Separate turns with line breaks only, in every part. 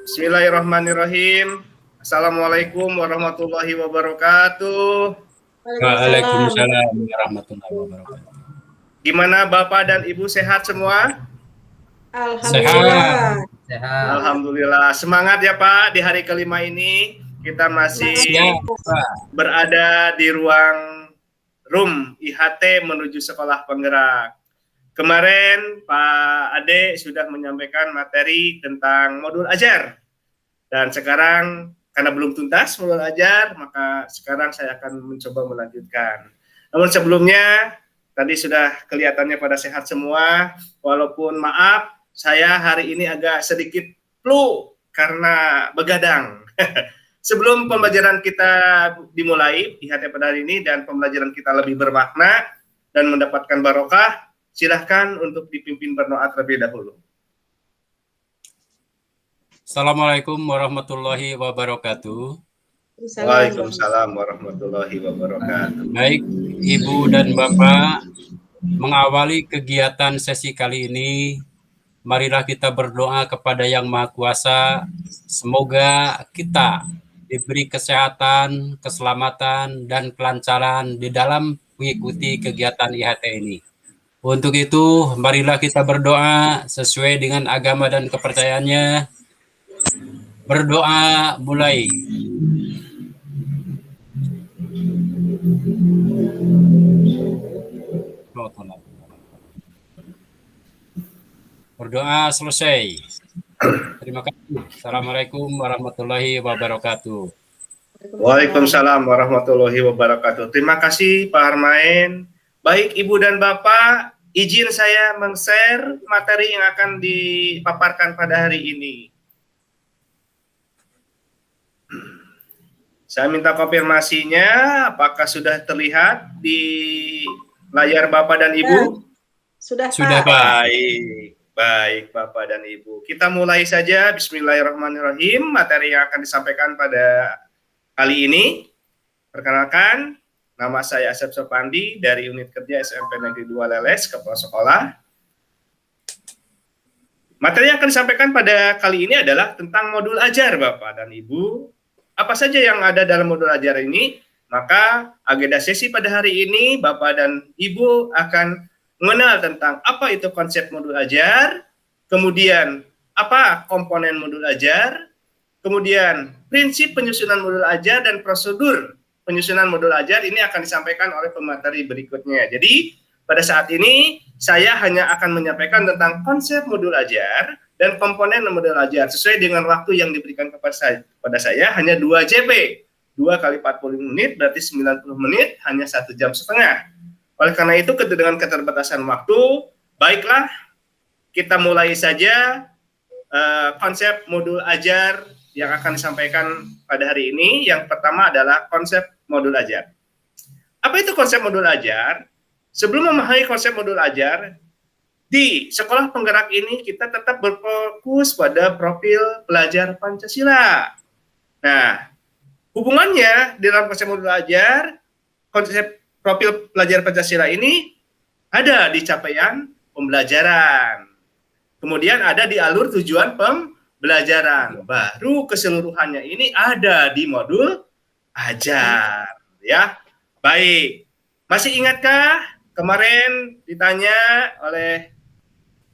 Bismillahirrahmanirrahim. Assalamualaikum warahmatullahi wabarakatuh.
Waalaikumsalam.
Waalaikumsalam warahmatullahi wabarakatuh.
Gimana Bapak dan Ibu sehat semua?
Sehat.
Alhamdulillah.
Sehat.
Alhamdulillah. Semangat ya Pak di hari kelima ini. Kita masih
Siap, Pak.
berada di ruang room IHT menuju sekolah penggerak. Kemarin Pak Ade sudah menyampaikan materi tentang modul ajar. Dan sekarang karena belum tuntas modul ajar, maka sekarang saya akan mencoba melanjutkan. Namun sebelumnya, tadi sudah kelihatannya pada sehat semua, walaupun maaf, saya hari ini agak sedikit flu karena begadang. Sebelum pembelajaran kita dimulai, IHT pada hari ini, dan pembelajaran kita lebih bermakna dan mendapatkan barokah, silahkan untuk dipimpin berdoa terlebih dahulu.
Assalamualaikum warahmatullahi wabarakatuh.
Waalaikumsalam warahmatullahi wabarakatuh.
Baik, Ibu dan Bapak, mengawali kegiatan sesi kali ini, marilah kita berdoa kepada Yang Maha Kuasa. Semoga kita diberi kesehatan, keselamatan, dan kelancaran di dalam mengikuti kegiatan IHT ini. Untuk itu, marilah kita berdoa sesuai dengan agama dan kepercayaannya. Berdoa mulai. Berdoa selesai. Terima kasih. Assalamualaikum warahmatullahi wabarakatuh.
Waalaikumsalam warahmatullahi wabarakatuh. Terima kasih Pak Harmain. Baik Ibu dan Bapak, izin saya men-share materi yang akan dipaparkan pada hari ini. Saya minta konfirmasinya, apakah sudah terlihat di layar Bapak dan Ibu?
Sudah,
Pak. Baik Bapak dan Ibu. Kita mulai saja. Bismillahirrahmanirrahim. Materi yang akan disampaikan pada kali ini. Perkenalkan, nama saya Asep Sopandi dari Unit Kerja SMP Negeri 2 Leles, Kepala Sekolah. Materi yang akan disampaikan pada kali ini adalah tentang modul ajar Bapak dan Ibu. Apa saja yang ada dalam modul ajar ini? Maka agenda sesi pada hari ini Bapak dan Ibu akan mengenal tentang apa itu konsep modul ajar, kemudian apa komponen modul ajar, kemudian prinsip penyusunan modul ajar dan prosedur penyusunan modul ajar ini akan disampaikan oleh pemateri berikutnya. Jadi pada saat ini saya hanya akan menyampaikan tentang konsep modul ajar dan komponen modul ajar sesuai dengan waktu yang diberikan kepada saya hanya 2 JP. 2 kali 40 menit berarti 90 menit, hanya 1 jam setengah. Oleh karena itu dengan keterbatasan waktu, baiklah kita mulai saja konsep modul ajar yang akan disampaikan pada hari ini. Yang pertama adalah konsep modul ajar. Apa itu konsep modul ajar? Sebelum memahami konsep modul ajar, di sekolah penggerak ini kita tetap berfokus pada profil pelajar Pancasila. Nah, hubungannya dalam konsep modul ajar, konsep profil pelajar Pancasila ini ada di capaian pembelajaran. Kemudian ada di alur tujuan pembelajaran. Baru keseluruhannya ini ada di modul ajar. Ya, baik. Masih ingatkah kemarin ditanya oleh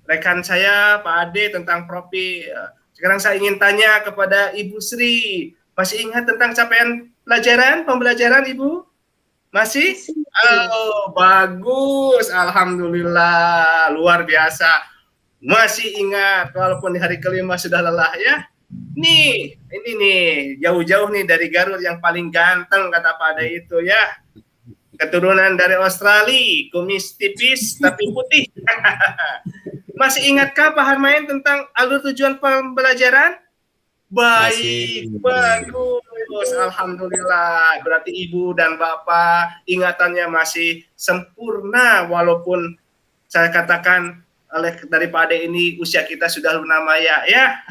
rekan saya Pak Ade tentang profil. Sekarang saya ingin tanya kepada Ibu Sri. Masih ingat tentang capaian pembelajaran Ibu? Masih? Oh, bagus. Alhamdulillah. Luar biasa. Masih ingat walaupun di hari kelima sudah lelah ya. Nih, ini nih, jauh-jauh nih dari Garut yang paling ganteng kata Pak Ade itu ya. Keturunan dari Australia, kumis tipis tapi putih. Masih ingatkah Pak Harmain tentang alur tujuan pembelajaran? Baik, bagus, alhamdulillah. Berarti Ibu dan Bapak ingatannya masih sempurna, walaupun saya katakan dari Pak Ade ini usia kita sudah lunamaya ya.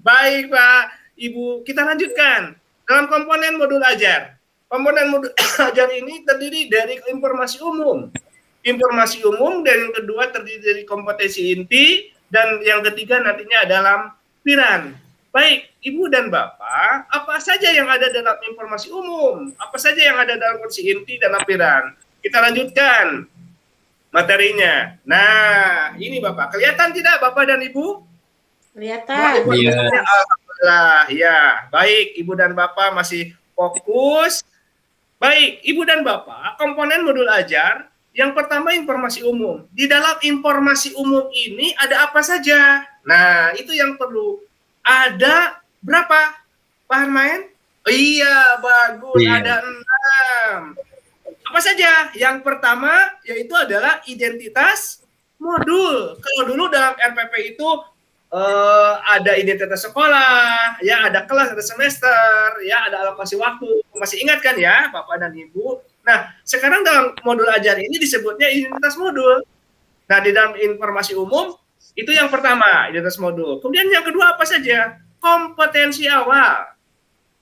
Baik Pak, Ibu, kita lanjutkan dalam komponen modul ajar. Komponen modul ajar ini terdiri dari informasi umum. Dan yang kedua terdiri dari kompetensi inti, dan yang ketiga nantinya adalah lampiran. Baik, Ibu dan Bapak, apa saja yang ada dalam informasi umum? Apa saja yang ada dalam kondisi inti dan lampiran? Kita lanjutkan materinya. Nah, ini Bapak, kelihatan tidak Bapak dan Ibu?
Kelihatan.
Iya.
Alhamdulillah, ya. Baik, Ibu dan Bapak masih fokus. Baik, Ibu dan Bapak, komponen modul ajar yang pertama informasi umum. Di dalam informasi umum ini ada apa saja? Nah, itu yang perlu. Ada berapa, Pak Harmain? Oh, iya, bagus.
Iya.
Ada 6. Apa saja? Yang pertama yaitu adalah identitas modul. Kalau dulu dalam RPP itu ada identitas sekolah, ya ada kelas, ada semester, ya ada alokasi waktu. Masih ingat kan ya, Bapak dan Ibu? Nah, sekarang dalam modul ajar ini disebutnya identitas modul. Nah, di dalam informasi umum itu yang pertama, identitas modul. Kemudian yang kedua apa saja? Kompetensi awal.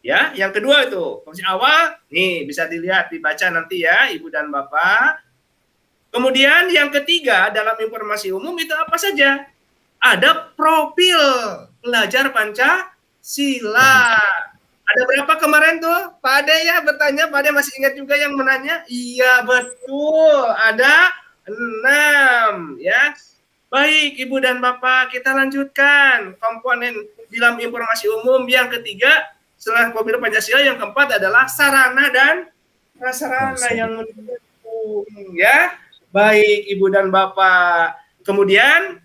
Ya, yang kedua itu kompetensi awal. Nih, bisa dilihat, dibaca nanti ya, Ibu dan Bapak. Kemudian yang ketiga dalam informasi umum itu apa saja? Ada profil pelajar Pancasila. Ada berapa kemarin tuh? Pak Ade ya bertanya, Pak Ade masih ingat juga yang menanya? Iya, betul. Ada 6 ya. Baik, Ibu dan Bapak, kita lanjutkan komponen dalam informasi umum yang ketiga setelah profil Pancasila. Yang keempat adalah sarana dan prasarana yang mendukung ya. Baik, Ibu dan Bapak. Kemudian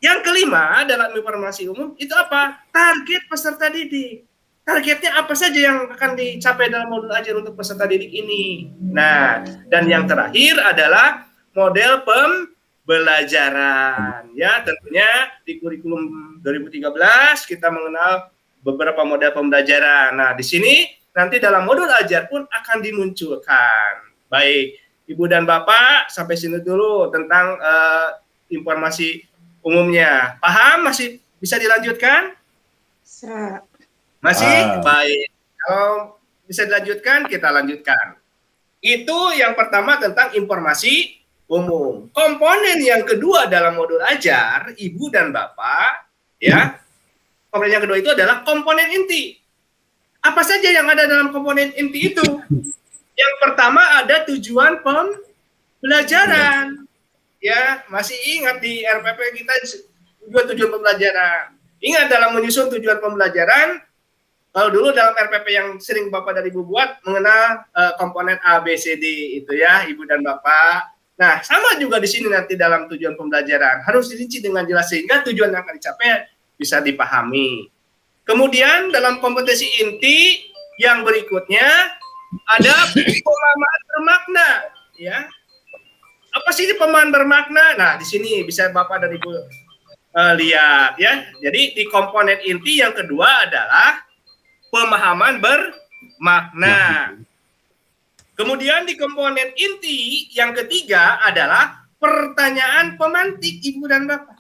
yang kelima dalam informasi umum itu apa? Target peserta didik. Targetnya apa saja yang akan dicapai dalam modul ajar untuk peserta didik ini. Nah, dan yang terakhir adalah model pembelajaran. Ya, tentunya di kurikulum 2013 kita mengenal beberapa model pembelajaran. Nah, di sini nanti dalam modul ajar pun akan dimunculkan. Baik, Ibu dan Bapak, sampai sini dulu tentang informasi umumnya. Paham? Masih bisa dilanjutkan?
Bisa.
Masih? Baik. Kalau bisa dilanjutkan, kita lanjutkan. Itu yang pertama tentang informasi umum. Komponen yang kedua dalam modul ajar, Ibu dan Bapak, ya. Komponen yang kedua itu adalah komponen inti. Apa saja yang ada dalam komponen inti itu? Yang pertama ada tujuan pembelajaran. Ya, masih ingat di RPP kita tujuan pembelajaran. Ingat dalam menyusun tujuan pembelajaran, kalau dulu dalam RPP yang sering Bapak dan Ibu buat mengenal komponen A, B, C, D itu ya, Ibu dan Bapak. Nah, sama juga di sini nanti dalam tujuan pembelajaran. Harus dirinci dengan jelas sehingga tujuan yang akan dicapai bisa dipahami. Kemudian dalam kompetensi inti yang berikutnya ada pemahaman bermakna, ya. Apa sih ini pemahaman bermakna? Nah, di sini bisa Bapak dan Ibu lihat ya. Jadi di komponen inti yang kedua adalah pemahaman bermakna. Kemudian di komponen inti yang ketiga adalah pertanyaan pemantik, Ibu dan Bapak.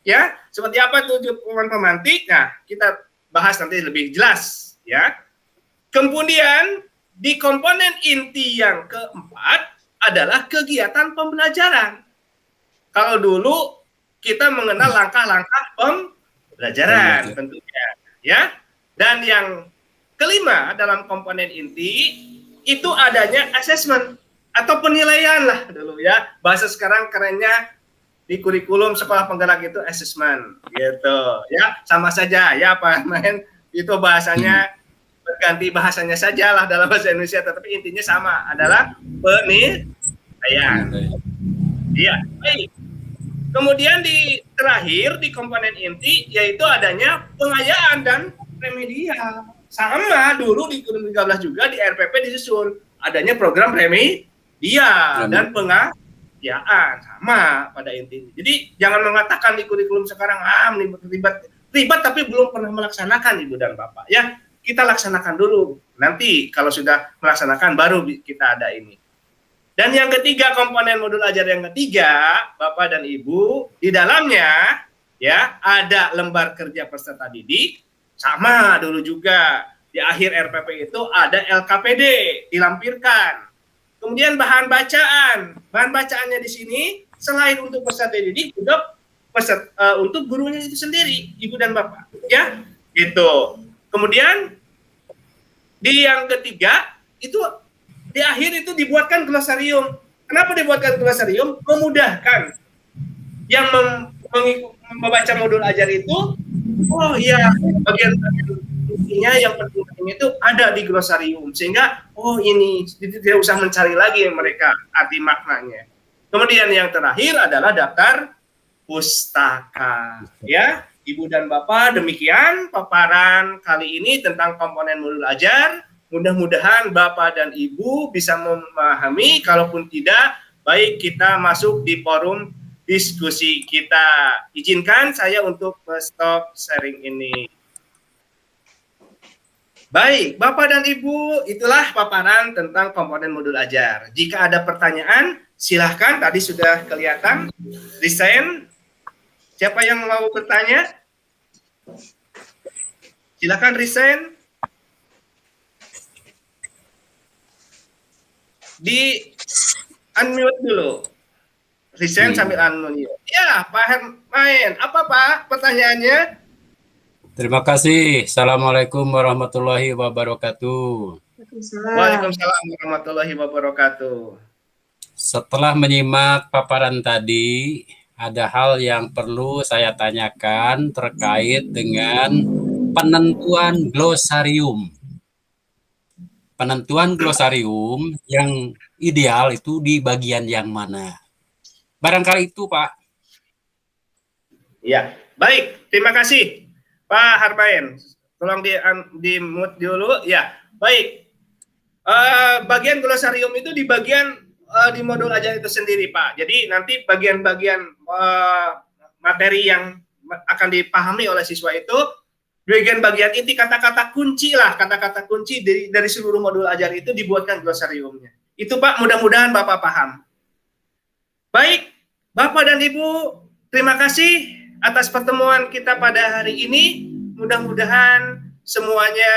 Ya, seperti apa tujuan pemantik? Nah, kita bahas nanti lebih jelas ya. Kemudian di komponen inti yang keempat adalah kegiatan pembelajaran. Kalau dulu kita mengenal langkah-langkah pembelajaran tentunya ya. Dan yang kelima dalam komponen inti itu adanya assessment atau penilaian lah dulu ya. Bahasa sekarang kerennya di kurikulum sekolah penggerak itu assessment gitu ya. Sama saja ya Pak Main, itu bahasanya berganti bahasanya saja lah dalam bahasa Indonesia, tetapi intinya sama, adalah penilaian. Iya, baik. Kemudian di terakhir di komponen inti yaitu adanya pengayaan dan remedial. Sama dulu di kurikulum 13 juga di RPP disusun adanya program remedial dan pengayaan, sama pada intinya. Jadi jangan mengatakan di kurikulum sekarang ribet tapi belum pernah melaksanakan Ibu dan Bapak ya. Kita laksanakan dulu. Nanti kalau sudah melaksanakan baru kita ada ini. Dan yang ketiga, komponen modul ajar yang ketiga, Bapak dan Ibu, di dalamnya ya ada lembar kerja peserta didik, sama dulu juga di akhir RPP itu ada LKPD dilampirkan. Kemudian bahan bacaan. Bahan bacaannya di sini selain untuk peserta didik juga untuk gurunya itu sendiri, Ibu dan Bapak, ya, gitu. Kemudian di yang ketiga itu di akhir itu dibuatkan glosarium. Kenapa dibuatkan glosarium? Memudahkan yang membaca modul ajar itu. Oh iya, bagian-bagian intinya yang penting itu ada di glosarium, sehingga oh ini tidak usah mencari lagi mereka arti maknanya. Kemudian yang terakhir adalah daftar pustaka, ya. Ibu dan Bapak, demikian paparan kali ini tentang komponen modul ajar. Mudah-mudahan Bapak dan Ibu bisa memahami, kalaupun tidak, baik kita masuk di forum diskusi kita. Izinkan saya untuk stop sharing ini. Baik, Bapak dan Ibu, itulah paparan tentang komponen modul ajar. Jika ada pertanyaan, silahkan, tadi sudah kelihatan, desain. Siapa yang mau bertanya? Silahkan desain. Di unmute dulu. Resign sambil unmute. Ya, Pak Hermain. Apa Pak pertanyaannya?
Terima kasih. Assalamualaikum warahmatullahi wabarakatuh.
Waalaikumsalam warahmatullahi wabarakatuh.
Setelah menyimak paparan tadi, ada hal yang perlu saya tanyakan terkait dengan penentuan glosarium. Penentuan glosarium yang ideal itu di bagian yang mana? Barangkali itu, Pak.
Ya, baik. Terima kasih, Pak Harbain. Tolong di mute dulu. Ya, baik. Bagian glosarium itu di bagian di modul ajar itu sendiri, Pak. Jadi nanti bagian-bagian materi yang akan dipahami oleh siswa itu, bagian-bagian inti kata-kata kunci lah, kata-kata kunci dari seluruh modul ajar itu dibuatkan glosariumnya. Itu Pak, mudah-mudahan Bapak paham. Baik, Bapak dan Ibu, terima kasih atas pertemuan kita pada hari ini. Mudah-mudahan semuanya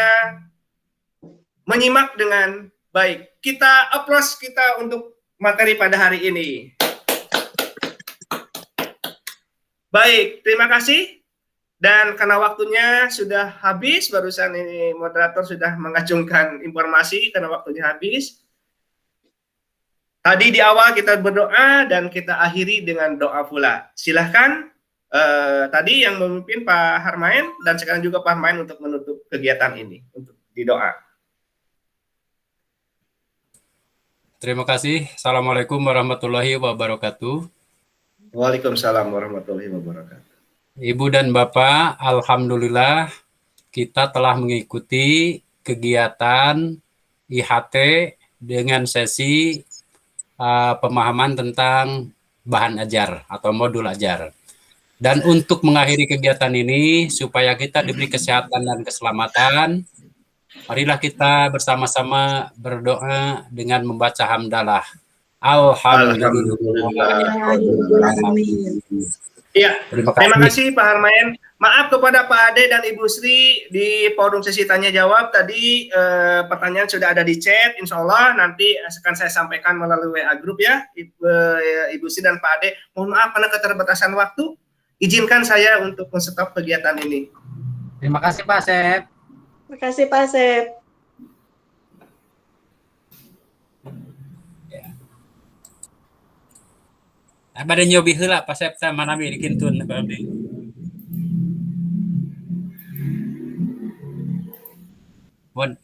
menyimak dengan baik. Kita applause kita untuk materi pada hari ini. Baik, terima kasih. Dan karena waktunya sudah habis, barusan ini moderator sudah mengacungkan informasi karena waktunya habis. Tadi di awal kita berdoa dan kita akhiri dengan doa pula. Silahkan tadi yang memimpin Pak Harmain dan sekarang juga Pak Harmain untuk menutup kegiatan ini, untuk didoa.
Terima kasih. Assalamualaikum warahmatullahi wabarakatuh.
Waalaikumsalam warahmatullahi wabarakatuh.
Ibu dan Bapak, alhamdulillah kita telah mengikuti kegiatan IHT dengan sesi pemahaman tentang bahan ajar atau modul ajar. Dan untuk mengakhiri kegiatan ini, supaya kita diberi kesehatan dan keselamatan, marilah kita bersama-sama berdoa dengan membaca hamdalah. Alhamdulillah.
Iya, terima kasih Pak Harmain. Maaf kepada Pak Ade dan Ibu Sri di forum sesi tanya jawab tadi pertanyaan sudah ada di chat. Insya Allah nanti akan saya sampaikan melalui WA group ya, Ibu Sri dan Pak Ade. Mohon maaf karena keterbatasan waktu. Izinkan saya untuk men-stop kegiatan ini.
Terima kasih Pak Sep.
Terima kasih Pak Sep.
Abade nyobi heula Pak Sep sama nabi dikintun abdi. Bon